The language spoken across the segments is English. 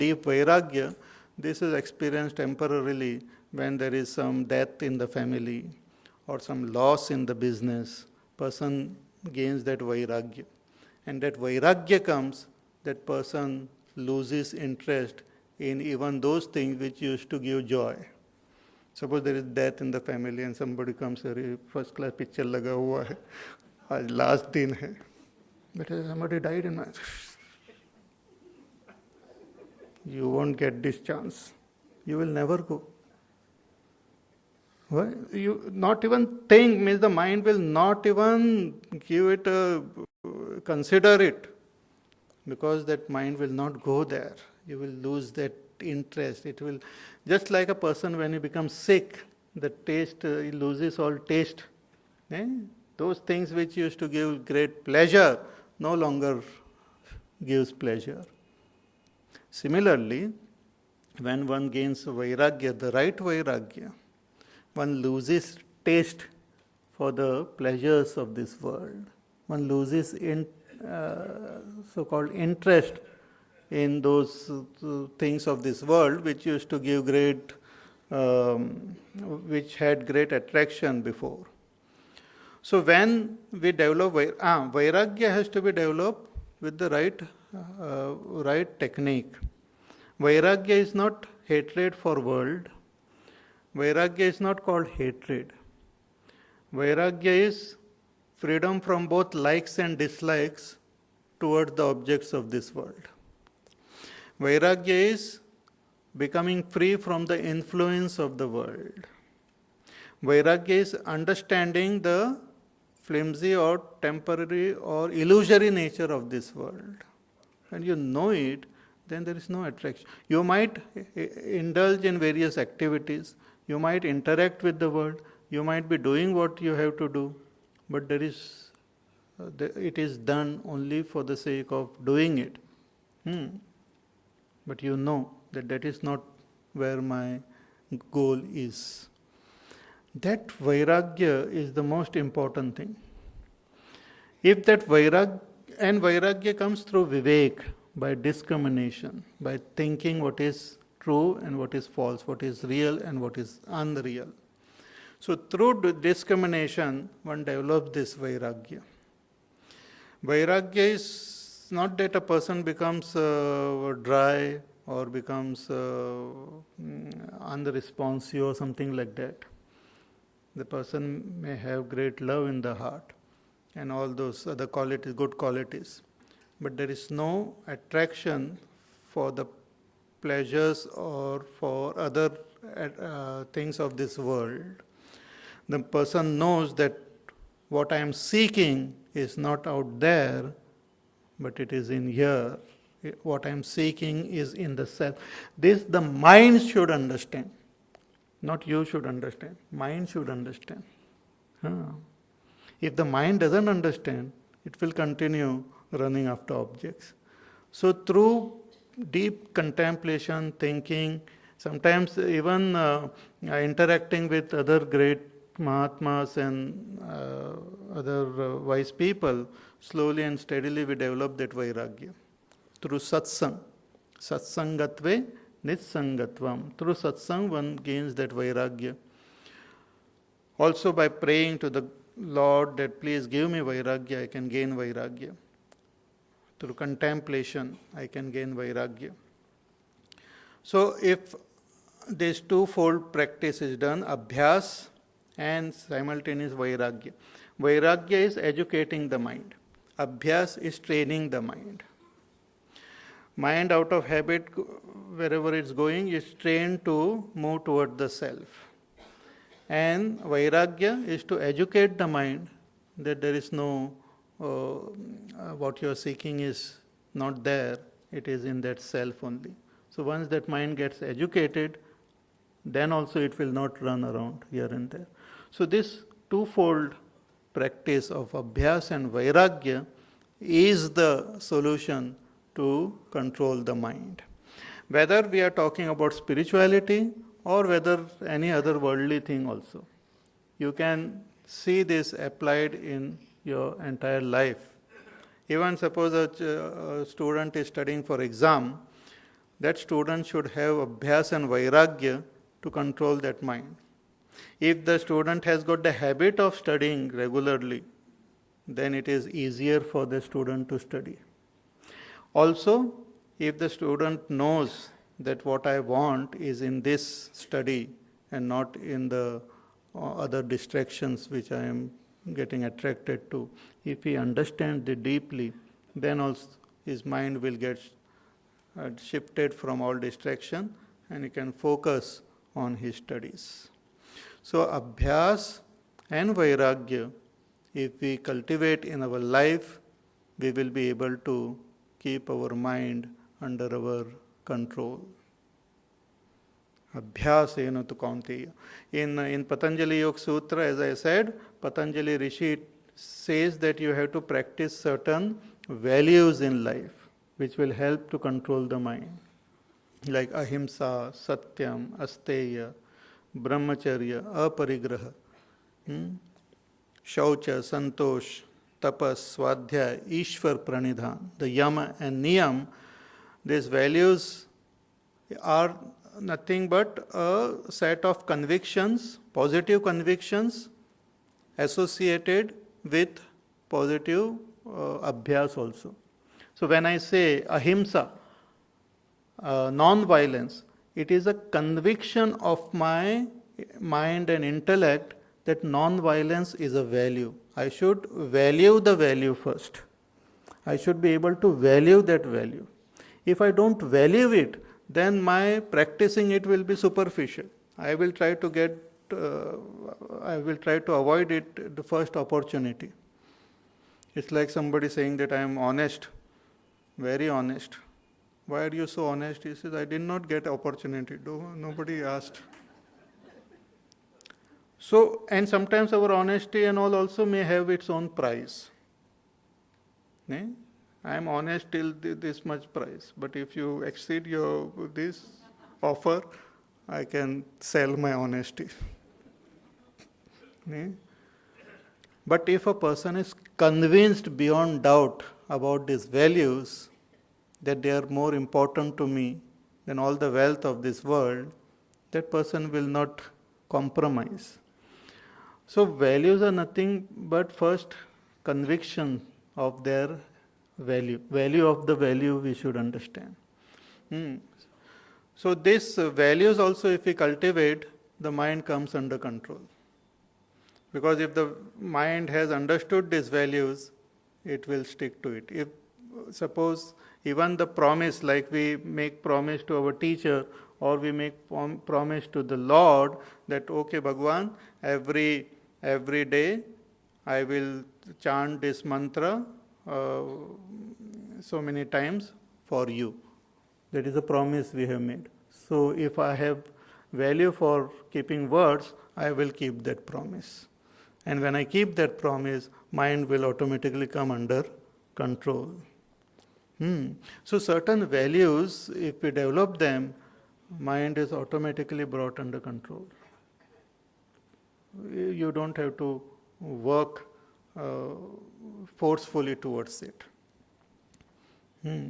deep vairagya, this is experienced temporarily when there is some death in the family or some loss in the business. Person gains that vairagya. And that vairagya comes, that person loses interest in even those things which used to give joy. Suppose there is death in the family and somebody comes, अरे first class picture लगा हुआ है, आज last दिन है, but somebody died in my, you won't get this chance. You will never go. Why? You not even think, means the mind will not even give it a, consider it, because that mind will not go there. You will lose that interest. It will, just like a person when he becomes sick, the taste, he loses all taste. Those things which used to give great pleasure no longer gives pleasure. Similarly, when one gains vairagya, the right vairagya, one loses taste for the pleasures of this world. One loses so-called interest in those things of this world which used to give great, which had great attraction before. So when we develop vairagya has to be developed with the right technique. Vairagya is not hatred for world. Vairagya is not called hatred. Vairagya is freedom from both likes and dislikes towards the objects of this world. Vairagya is becoming free from the influence of the world. Vairagya is understanding the flimsy or temporary or illusory nature of this world. When you know it, then there is no attraction. You might indulge in various activities, you might interact with the world, you might be doing what you have to do, but it is done only for the sake of doing it. But you know that is not where my goal is. That vairagya is the most important thing. If that vairagya comes through vivek, by discrimination, by thinking what is true and what is false, what is real and what is unreal. So through discrimination, one develops this vairagya. Vairagya is not that a person becomes dry or becomes unresponsive or something like that. The person may have great love in the heart and all those other qualities, good qualities. But there is no attraction for the pleasures or for other things of this world. The person knows that what I am seeking is not out there, but it is in here. What I am seeking is in the self. This the mind should understand. Not you should understand. Mind should understand. If the mind doesn't understand, it will continue running after objects. So through deep contemplation, thinking, sometimes even interacting with other great Mahatmas and other wise people, slowly and steadily we develop that vairagya. Through satsang, satsangatve nitsangatvam. Through satsang one gains that vairagya. Also by praying to the Lord that please give me vairagya, I can gain vairagya. Through contemplation, I can gain vairagya. So if this twofold practice is done, abhyas and simultaneous vairagya. Vairagya is educating the mind. Abhyas is training the mind. Mind out of habit, wherever it's going, is trained to move toward the self. And vairagya is to educate the mind that there is no what you are seeking is not there, it is in that self only. So once that mind gets educated, then also it will not run around here and there. So this twofold practice of abhyas and vairagya is the solution to control the mind. Whether we are talking about spirituality or whether any other worldly thing also, you can see this applied in your entire life. Even suppose a student is studying for exam, that student should have abhyas and vairagya to control that mind. If the student has got the habit of studying regularly, then it is easier for the student to study. Also, if the student knows that what I want is in this study and not in the other distractions which I am getting attracted to, if he understands it deeply, then also his mind will get shifted from all distraction and he can focus on his studies. So abhyas and vairagya, if we cultivate in our life, we will be able to keep our mind under our control. Abhyasena tu kaunteya. In Patanjali Yoga Sutra, as I said, Patanjali Rishi says that you have to practice certain values in life which will help to control the mind, like ahimsa, satyam, asteya, brahmacharya, aparigraha, shaucha, santosh, tapas, swadhyaya, ishwar pranidhan, the yama and niyam. These values are nothing but a set of convictions, positive convictions associated with positive abhyas also. So when I say ahimsa, non-violence, it is a conviction of my mind and intellect that non-violence is a value. I should value the value first. I should be able to value that value. If I don't value it, then my practicing it will be superficial. I will try to avoid it the first opportunity. It's like somebody saying that I am honest, very honest. Why are you so honest? He says, I did not get opportunity. Nobody asked. So, and sometimes our honesty and all also may have its own price. I am honest till this much price, but if you exceed this offer, I can sell my honesty. But if a person is convinced beyond doubt about these values, that they are more important to me than all the wealth of this world, that person will not compromise. So values are nothing but first conviction of their value of the value we should understand. So these values also, if we cultivate, the mind comes under control. Because if the mind has understood these values, it will stick to it. If suppose even the promise, like we make promise to our teacher or we make promise to the Lord that, okay, Bhagwan, every day I will chant this mantra so many times for you. That is a promise we have made. So if I have value for keeping words, I will keep that promise. And when I keep that promise, mind will automatically come under control. So certain values, if we develop them, mind is automatically brought under control. You don't have to work forcefully towards it.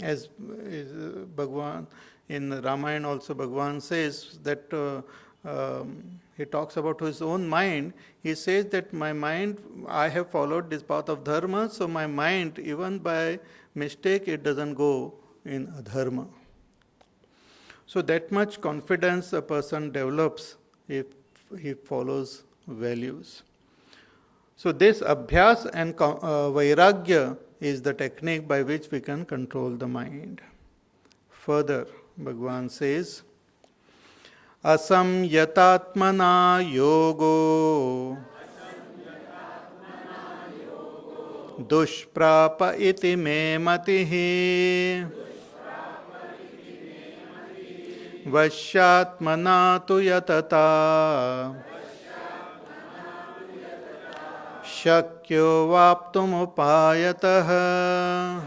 As Bhagwan, in Ramayana also Bhagwan says that he talks about his own mind. He says that my mind, I have followed this path of dharma, so my mind, even by mistake, it doesn't go in adharma. So that much confidence a person develops if he follows values. So this abhyas and vairagya is the technique by which we can control the mind. Further, Bhagwan says, asamyatatmana yogo dushprapa iti me matihi vashyatmana tu yatata shakyo vaptum upayatah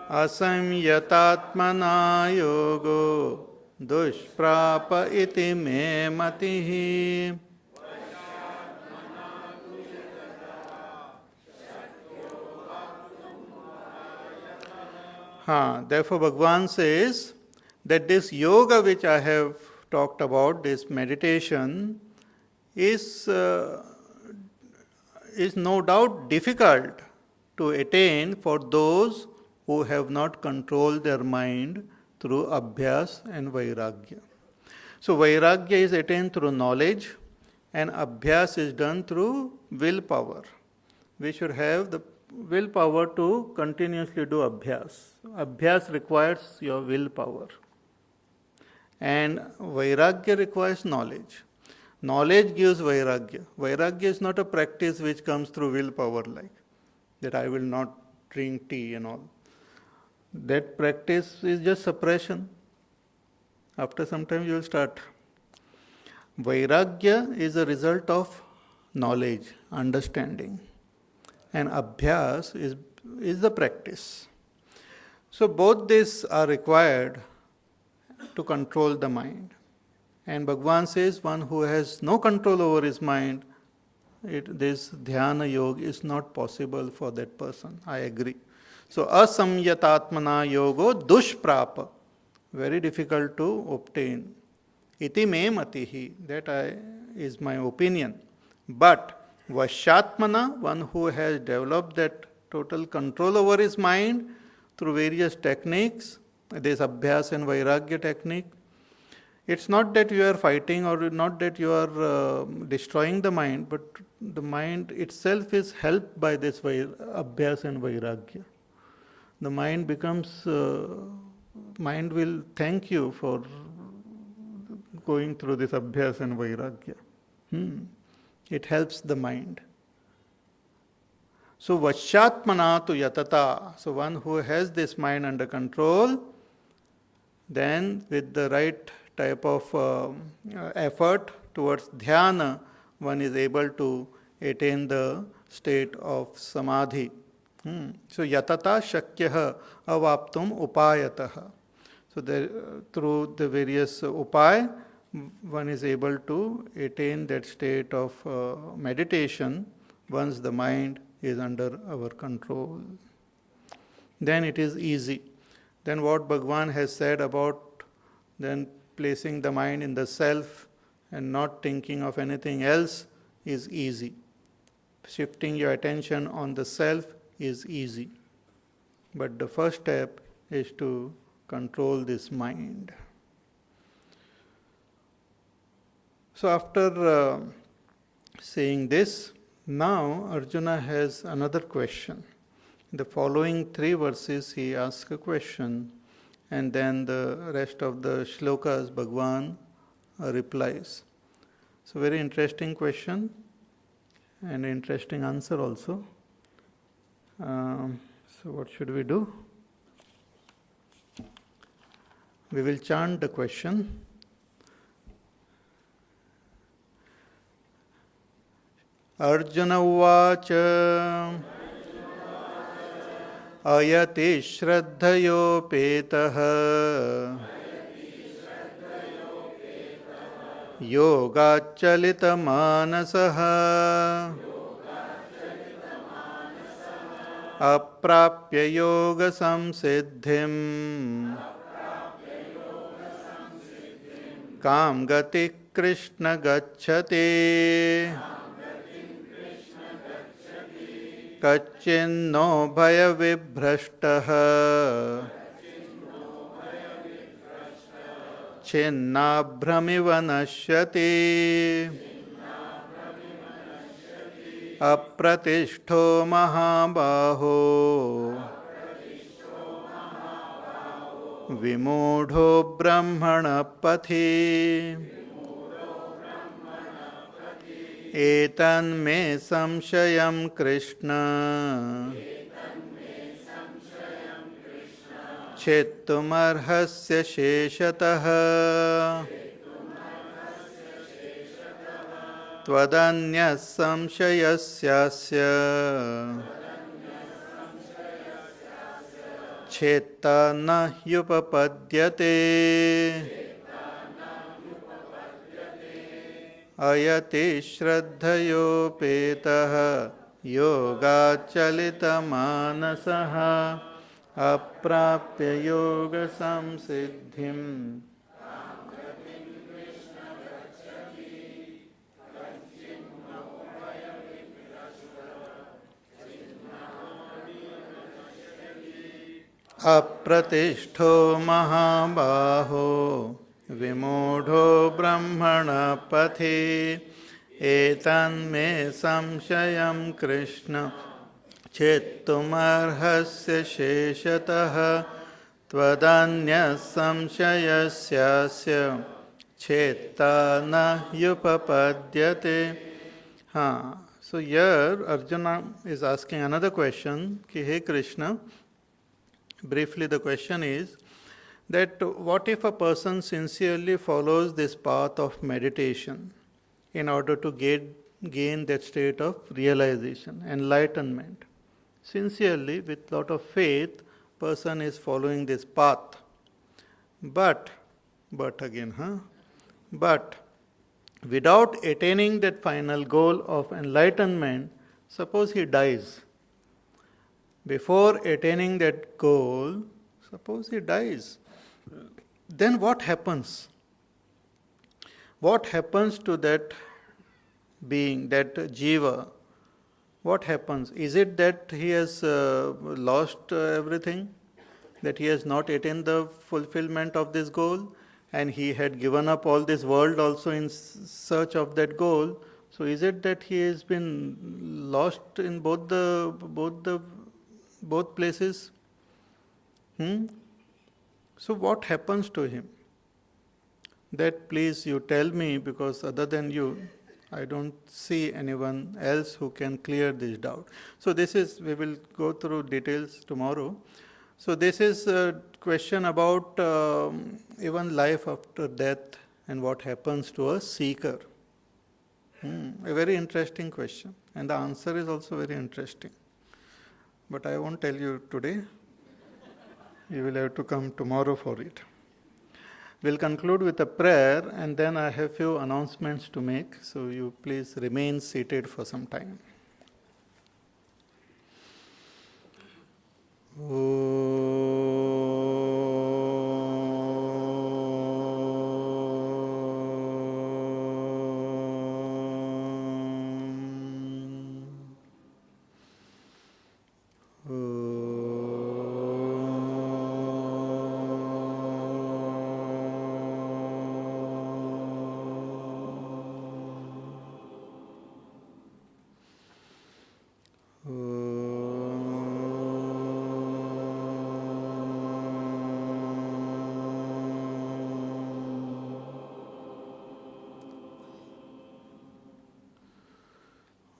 asamyatatmana yogo dushprapa iti me matihi. Therefore, Bhagavan says that this yoga which I have talked about, this meditation, is no doubt difficult to attain for those who have not controlled their mind through abhyas and vairagya. So vairagya is attained through knowledge and abhyas is done through willpower. We should have the willpower to continuously do abhyas. Abhyas requires your willpower. And vairagya requires knowledge. Knowledge gives vairagya. Vairagya is not a practice which comes through willpower, like that I will not drink tea and all. That practice is just suppression. After some time you will start. Vairagya is a result of knowledge, understanding. And abhyas is the practice. So both these are required to control the mind. And Bhagavan says one who has no control over his mind, this dhyana yoga is not possible for that person. I agree. So asamyatatmana yogo dushprapa, very difficult to obtain. Iti me matihi, that is my opinion. But vashyatmana, one who has developed that total control over his mind through various techniques, this abhyas and vairagya technique. It's not that you are fighting or not that you are destroying the mind, but the mind itself is helped by this abhyas and vairagya. The mind becomes, mind will thank you for going through this abhyas and vairagya. It helps the mind. So vashyatmana tu yatata. So one who has this mind under control, then with the right type of effort towards dhyana, one is able to attain the state of samadhi. So yatata shakyaha avaptum upayataha. So through the various upay, one is able to attain that state of meditation once the mind is under our control. Then it is easy. Then what Bhagavan has said about then placing the mind in the self and not thinking of anything else is easy. Shifting your attention on the self is easy. But the first step is to control this mind. So after saying this, now Arjuna has another question. In the following 3 verses he asks a question, and then the rest of the shlokas Bhagavan replies. So very interesting question and interesting answer also. So what should we do? We will chant the question. Arjuna uvacha ayati shraddhayopetaha yogachalita manasaha aprapya yoga samsiddhim kam gati krishna gacchati kachinno bhaya vibhrashtaha chinnabhramiva nashyati apratishto mahabaho vimudho brahmana pathi etan me samshayam krishna chettumarhasya sheshatah tvadanyas samshayasyasya chetta na yupapadyate ayati shraddhayopetaha yoga chalita manasaha अप्राप्य योग संसिद्धिं अप्रतिष्ठो महाबाहो विमूढो ब्रह्मण पथि एतन्मे संशयं कृष्ण चेत्तुमर्हस्य शेषतः त्वदन्यः संशयस्यास्य चेत्ता न युपपद्यते. So here Arjuna is asking another question, कि hey Krishna, briefly the question is that what if a person sincerely follows this path of meditation in order to gain that state of realization, enlightenment. Sincerely, with lot of faith, person is following this path. But without attaining that final goal of enlightenment, suppose he dies. Before attaining that goal, suppose he dies. Then what happens? What happens to that being, that jiva? What happens? Is it that he has lost everything? That he has not attained the fulfillment of this goal? And he had given up all this world also in search of that goal? So is it that he has been lost in both places? So what happens to him? That please you tell me, because other than you, I don't see anyone else who can clear this doubt. So this is, we will go through details tomorrow. So this is a question about even life after death and what happens to a seeker. A very interesting question, and the answer is also very interesting. But I won't tell you today. You will have to come tomorrow for it. We'll conclude with a prayer, and then I have few announcements to make, so you please remain seated for some time.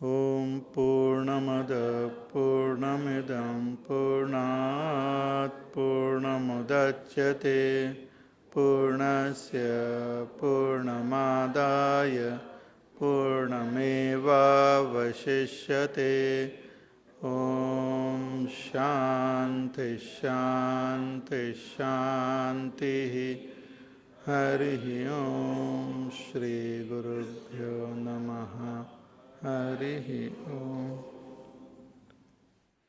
Om Purnamada Purnamidam Purnat Purnamudachyate Purnasya Purnamadaya Purnameva Vashishyate. Om Shanti Shanti Shanti. Harihi Om Shri Gurubhyo Namaha. Harihi Om.